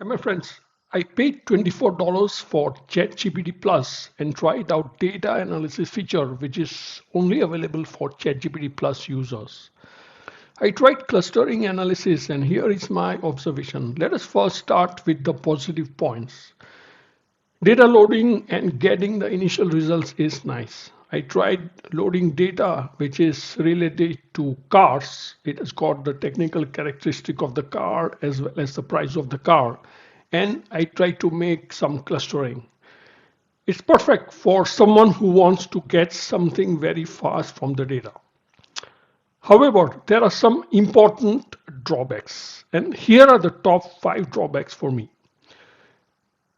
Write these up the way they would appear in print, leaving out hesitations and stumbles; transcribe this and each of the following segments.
Hi, my friends. I paid $24 for ChatGPT Plus and tried out data analysis feature, which is only available for ChatGPT Plus users. I tried clustering analysis, and here is my observation. Let us first start with the positive points. Data loading and getting the initial results is nice. I tried loading data which is related to cars. It has got the technical characteristic of the car as well as the price of the car. And I tried to make some clustering. It's perfect for someone who wants to get something very fast from the data. However, there are some important drawbacks, and here are the top 5 drawbacks for me.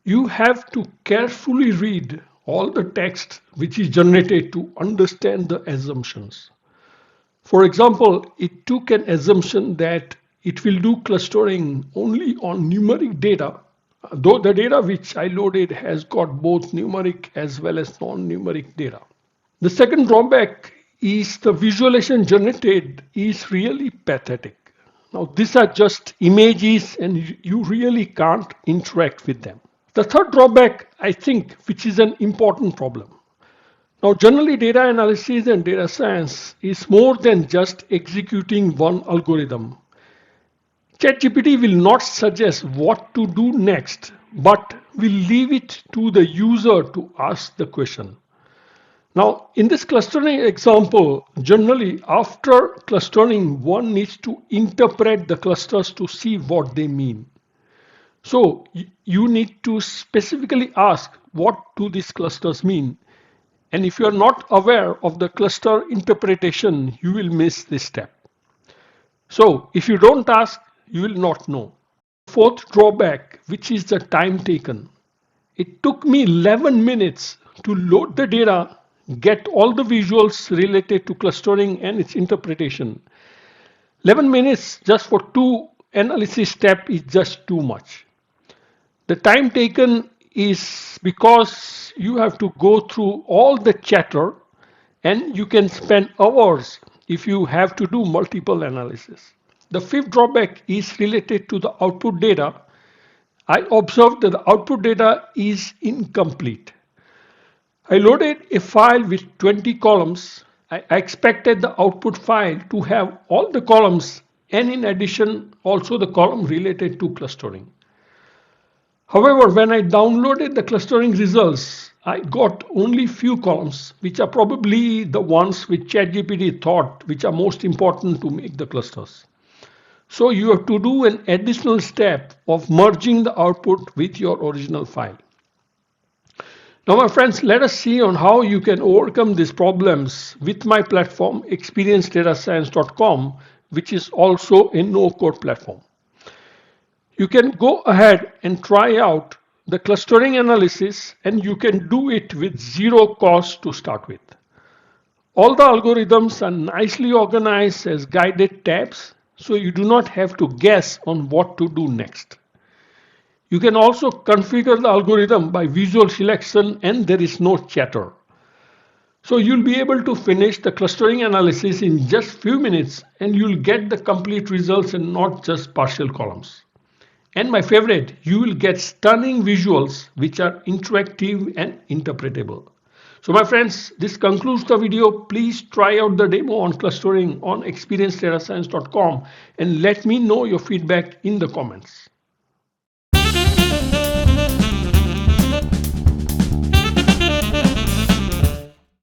You have to carefully read all the text which is generated to understand the assumptions. For example, it took an assumption that it will do clustering only on numeric data, though the data which I loaded has got both numeric as well as non-numeric data. The second drawback is the visualization generated is really pathetic. Now, these are just images and you really can't interact with them. The third drawback, I think, which is an important problem. Now, generally, data analysis and data science is more than just executing one algorithm. ChatGPT will not suggest what to do next, but will leave it to the user to ask the question. Now, in this clustering example, generally, after clustering, one needs to interpret the clusters to see what they mean. So you need to specifically ask what do these clusters mean. And if you are not aware of the cluster interpretation, you will miss this step. So if you don't ask, you will not know. Fourth drawback, which is the time taken. It took me 11 minutes to load the data, get all the visuals related to clustering and its interpretation. 11 minutes just for 2 analysis step is just too much. The time taken is because you have to go through all the chatter and you can spend hours if you have to do multiple analysis. The fifth drawback is related to the output data. I observed that the output data is incomplete. I loaded a file with 20 columns. I expected the output file to have all the columns and in addition also the column related to clustering. However, when I downloaded the clustering results, I got only few columns, which are probably the ones which ChatGPT thought which are most important to make the clusters. So you have to do an additional step of merging the output with your original file. Now, my friends, let us see on how you can overcome these problems with my platform, experiencedatascience.com, which is also a no-code platform. You can go ahead and try out the clustering analysis and you can do it with zero cost to start with. All the algorithms are nicely organized as guided tabs, so you do not have to guess on what to do next. You can also configure the algorithm by visual selection and there is no chatter. So you'll be able to finish the clustering analysis in just few minutes and you'll get the complete results and not just partial columns. And my favorite, you will get stunning visuals which are interactive and interpretable. So my friends, this concludes the video. Please try out the demo on clustering on experiencedatascience.com and let me know your feedback in the comments.